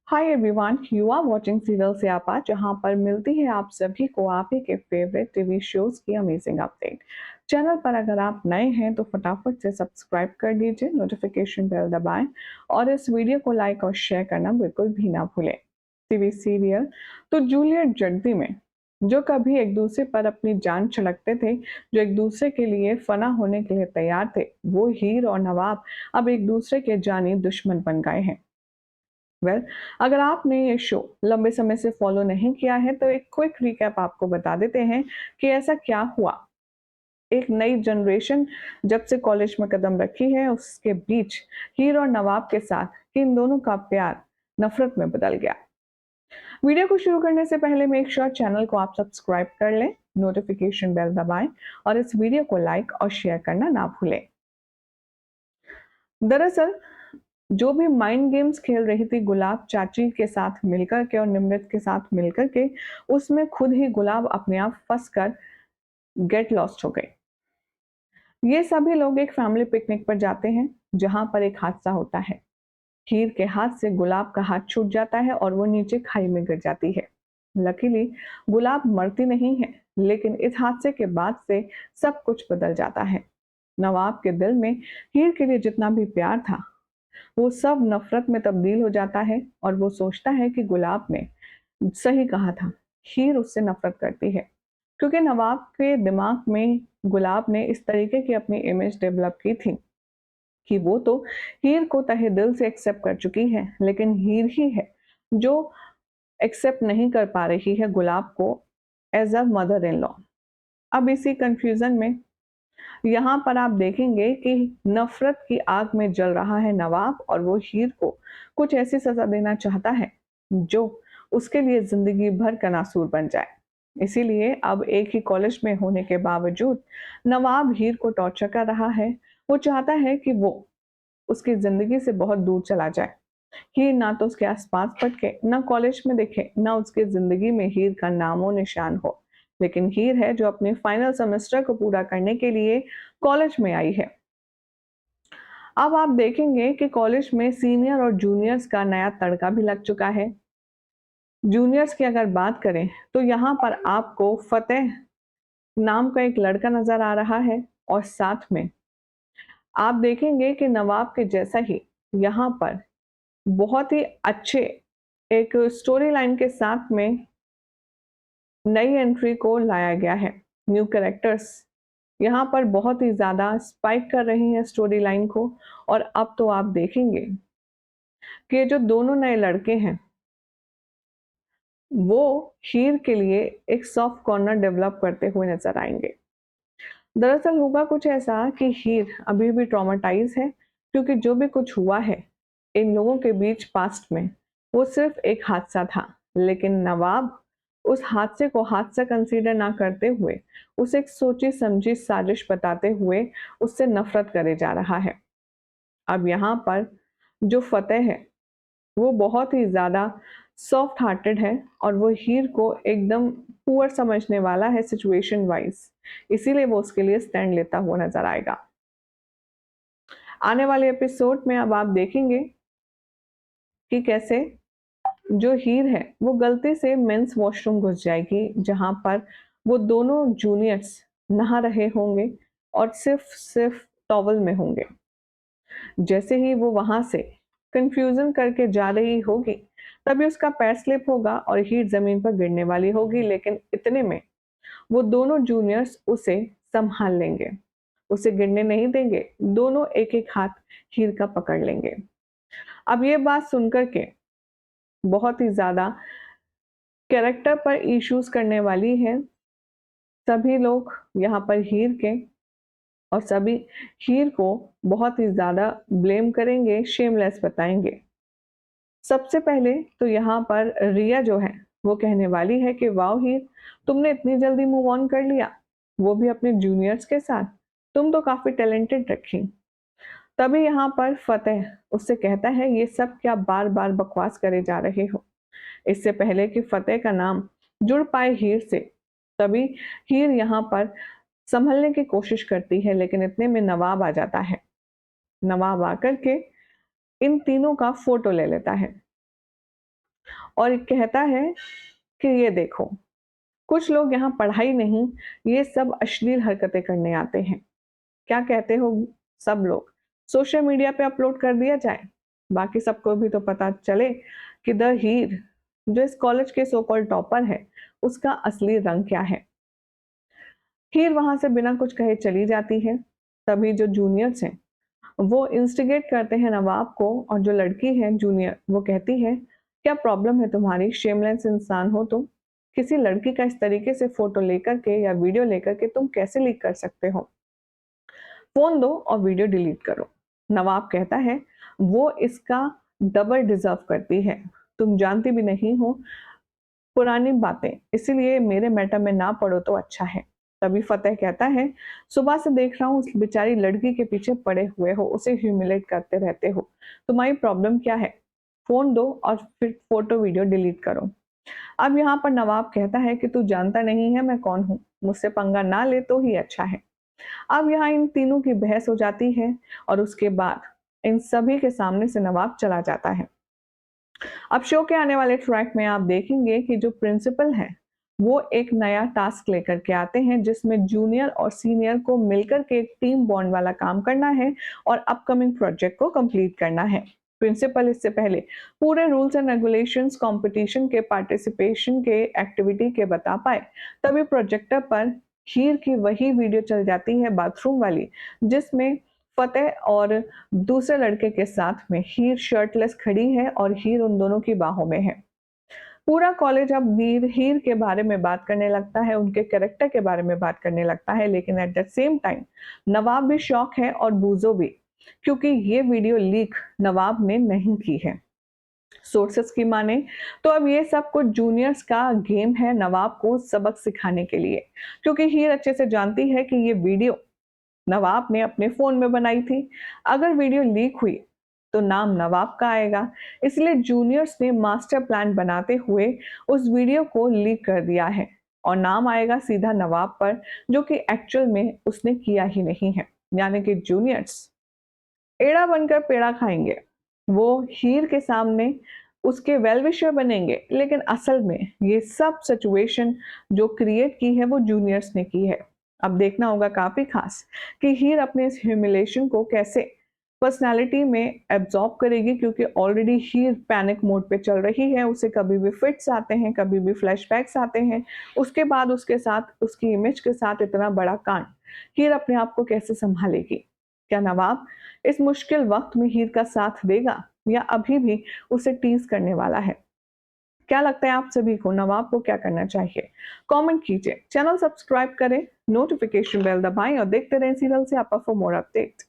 Hi everyone, you are watching serial Siyapa, जहां पर मिलती है आप सभी को आप ही के फेवरेट टीवी शोज की अमेजिंग अपडेट। चैनल पर अगर आप नए हैं तो फटाफट से सब्सक्राइब कर लीजिए, नोटिफिकेशन बेल दबाएं और इस वीडियो को लाइक और शेयर करना बिल्कुल भी ना भूलें। टीवी सीरियल तो जूलियट जर्दी में जो कभी एक दूसरे पर अपनी जान छिड़कते थे, जो एक दूसरे के लिए फना होने के लिए तैयार थे, वो हीर और नवाब अब एक दूसरे के जानी दुश्मन बन गए हैं। अगर आपने ये शो लंबे समय से फॉलो नहीं किया है तो एक क्विक रिकैप आपको बता देते हैं कि ऐसा क्या हुआ। एक नई जनरेशन जब से कॉलेज में कदम रखी है, उसके बीच हीर और नवाब के साथ इन दोनों का प्यार नफरत में बदल गया। वीडियो को शुरू करने से पहले मेक श्योर चैनल को आप सब्सक्राइब कर लें, नोटिफिकेशन बेल दबाएं और इस वीडियो को लाइक और शेयर करना ना भूलें। दरअसल जो भी माइंड गेम्स खेल रही थी गुलाब चाची के साथ मिलकर के और निमृत के साथ मिलकर के, उसमें खुद ही गुलाब अपने आप फंस कर गेट लॉस्ट हो गई। ये सभी लोग एक फैमिली पिकनिक पर जाते हैं जहां पर एक हादसा होता है। हीर के हाथ से गुलाब का हाथ छूट जाता है और वो नीचे खाई में गिर जाती है। लकीली गुलाब मरती नहीं है, लेकिन इस हादसे के बाद से सब कुछ बदल जाता है। नवाब के दिल में हीर के लिए जितना भी प्यार था, वो सब नफरत में तब्दील हो जाता है और वो सोचता है कि गुलाब ने सही कहा था, हीर उससे नफरत करती है। क्योंकि नवाब के दिमाग में गुलाब ने इस तरीके की अपनी इमेज डेवलप की थी कि वो तो हीर को तहे दिल से एक्सेप्ट कर चुकी है, लेकिन हीर ही है जो एक्सेप्ट नहीं कर पा रही है गुलाब को as a mother in law. अब इसी कंफ्यूजन में यहाँ पर आप देखेंगे कि नफरत की आग में जल रहा है नवाब और वो हीर को कुछ ऐसी सजा देना चाहता है जो उसके लिए जिंदगी भर का नासूर बन जाए। इसीलिए अब एक ही कॉलेज में होने के बावजूद नवाब हीर को टॉर्चर कर रहा है। वो चाहता है कि वो उसकी जिंदगी से बहुत दूर चला जाए। हीर ना तो उसके आसपास भटके, ना कॉलेज में दिखे, ना उसकी जिंदगी में हीर का नामो निशान हो। लेकिन हीर है जो अपने फाइनल सेमेस्टर को पूरा करने के लिए कॉलेज में आई है। अब आप देखेंगे कि कॉलेज में सीनियर और जूनियर्स का नया तड़का भी लग चुका है। जूनियर्स की अगर बात करें तो यहाँ पर आपको फतेह नाम का एक लड़का नजर आ रहा है और साथ में आप देखेंगे कि नवाब के जैसा ही यहाँ पर बहुत ही अच्छे एक स्टोरी लाइन के साथ में नई एंट्री को लाया गया है। न्यू कैरेक्टर्स यहाँ पर बहुत ही ज्यादा स्पाइक कर रही हैं स्टोरी लाइन को। और अब तो आप देखेंगे कि ये जो दोनों नए लड़के हैं वो हीर के लिए एक सॉफ्ट कॉर्नर डेवलप करते हुए नजर आएंगे। दरअसल होगा कुछ ऐसा कि हीर अभी भी ट्रॉमेटाइज है, क्योंकि जो भी कुछ हुआ है इन लोगों के बीच पास्ट में वो सिर्फ एक हादसा था। लेकिन नवाब उस हादसे को हादसा कंसीडर ना करते हुए उसे एक सोची समझी साजिश बताते हुए उससे नफरत करे जा रहा है। अब यहाँ पर जो फतेह है वो बहुत ही ज्यादा सॉफ्ट हार्टेड है और वो हीर को एकदम पुअर समझने वाला है सिचुएशन वाइज। इसीलिए वो उसके लिए स्टैंड लेता हुआ नजर आएगा। आने वाले एपिसोड में अब आप देखेंगे कि कैसे जो हीर है वो गलती से मेंस वॉशरूम घुस जाएगी, जहां पर वो दोनों जूनियर्स नहा रहे होंगे और सिर्फ सिर्फ टॉवल में होंगे। जैसे ही वो वहां से कंफ्यूजन करके जा रही होगी, तभी उसका पैर स्लिप होगा और हीर जमीन पर गिरने वाली होगी। लेकिन इतने में वो दोनों जूनियर्स उसे संभाल लेंगे, उसे गिरने नहीं देंगे। दोनों एक एक हाथ हीर का पकड़ लेंगे। अब ये बात सुनकर के बहुत ही ज्यादा कैरेक्टर पर इश्यूज करने वाली है सभी लोग यहाँ पर हीर के, और सभी हीर को बहुत ही ज्यादा ब्लेम करेंगे, शेमलेस बताएंगे। सबसे पहले तो यहाँ पर रिया जो है वो कहने वाली है कि वाह हीर, तुमने इतनी जल्दी मूव ऑन कर लिया, वो भी अपने जूनियर्स के साथ। तुम तो काफी टैलेंटेड रखी। तभी यहाँ पर फतेह उससे कहता है, ये सब क्या बार बार बकवास करे जा रहे हो। इससे पहले कि फतेह का नाम जुड़ पाए हीर से, तभी हीर यहाँ पर संभलने की कोशिश करती है। लेकिन इतने में नवाब आ जाता है। नवाब आकर के इन तीनों का फोटो ले लेता है। और कहता है कि ये देखो, कुछ लोग यहाँ पढ़ाई नहीं, ये सब अश्लील हरकतें करने आते हैं। क्या कहते हो सब लोग? सोशल मीडिया पे अपलोड कर दिया जाए, बाकी सबको भी तो पता चले कि द हीर जो इस कॉलेज के सो कॉल्ड टॉपर है, उसका असली रंग क्या है। हीर वहां से बिना कुछ कहे चली जाती है। तभी जो जूनियर्स हैं वो इंस्टिगेट करते हैं नवाब को, और जो लड़की है जूनियर वो कहती है, क्या प्रॉब्लम है तुम्हारी, शेमलेस इंसान हो तुम, किसी लड़की का इस तरीके से फोटो लेकर के या वीडियो लेकर के तुम कैसे लीक कर सकते हो, फोन दो और वीडियो डिलीट करो। नवाब कहता है, वो इसका डबल डिजर्व करती है, तुम जानती भी नहीं हो पुरानी बातें, इसीलिए मेरे मैटर में ना पड़ो तो अच्छा है। तभी फतेह कहता है, सुबह से देख रहा हूँ उस बेचारी लड़की के पीछे पड़े हुए हो, उसे ह्यूमिलेट करते रहते हो, तुम्हारी प्रॉब्लम क्या है, फोन दो और फिर फोटो वीडियो डिलीट करो। अब यहाँ पर नवाब कहता है कि तू जानता नहीं है मैं कौन हूँ, मुझसे पंगा ना ले तो ही अच्छा है। अब यहाँ इन तीनों की बहस हो जाती है, और उसके बाद इन सभी के सामने से नवाब चला जाता है। अब शो के आने वाले ट्रैक में आप देखेंगे कि जो प्रिंसिपल है वो एक नया टास्क लेकर के आते हैं, जिसमें जूनियर और सीनियर को मिलकर के एक टीम बॉन्ड वाला काम करना है और अपकमिंग प्रोजेक्ट को कंप्लीट करना है। प्रिंसिपल इससे पहले पूरे रूल्स एंड रेगुलेशंस कंपटीशन के पार्टिसिपेशन के एक्टिविटी के बता पाए, तभी प्रोजेक्टर पर हीर की वही वीडियो चल जाती है बाथरूम वाली, जिसमें फतेह और दूसरे लड़के के साथ में हीर शर्टलेस खड़ी है और हीर उन दोनों की बाहों में है। पूरा कॉलेज अब हीर के बारे में बात करने लगता है, उनके कैरेक्टर के बारे में बात करने लगता है, लेकिन एट द सेम टाइम नवाब भी शॉक है और बूजो भी, क्योंकि ये वीडियो लीक नवाब ने नहीं की है। सोर्सेस की माने तो अब ये सब कुछ जूनियर्स का गेम है नवाब को सबक सिखाने के लिए, क्योंकि हीर अच्छे से जानती है कि ये वीडियो नवाब ने अपने फोन में बनाई थी। अगर वीडियो लीक हुई तो नाम नवाब का आएगा, इसलिए जूनियर्स ने मास्टर प्लान बनाते हुए उस वीडियो को लीक कर दिया है, और नाम आएगा सीधा नवाब पर, जो कि एक्चुअल में उसने किया ही नहीं है। यानी कि जूनियर्स एड़ा बनकर पेड़ा खाएंगे। वो हीर के सामने उसके वेल विशर बनेंगे, लेकिन असल में ये सब सिचुएशन जो क्रिएट की है वो जूनियर्स ने की है। अब देखना होगा काफी खास कि हीर अपने इस ह्यूमिलेशन को कैसे पर्सनालिटी में एब्जॉर्ब करेगी, क्योंकि ऑलरेडी हीर पैनिक मोड पे चल रही है। उसे कभी भी फिट्स आते हैं, कभी भी फ्लैशबैक्स आते हैं। उसके बाद उसके साथ उसकी इमेज के साथ इतना बड़ा कांड, हीर अपने आप को कैसे संभालेगी? क्या नवाब इस मुश्किल वक्त में हीर का साथ देगा, या अभी भी उसे टीज करने वाला है? क्या लगता है आप सभी को, नवाब को क्या करना चाहिए? कमेंट कीजिए, चैनल सब्सक्राइब करें, नोटिफिकेशन बेल दबाएं और देखते रहें सीरियल से आपा फॉर मोर अपडेट।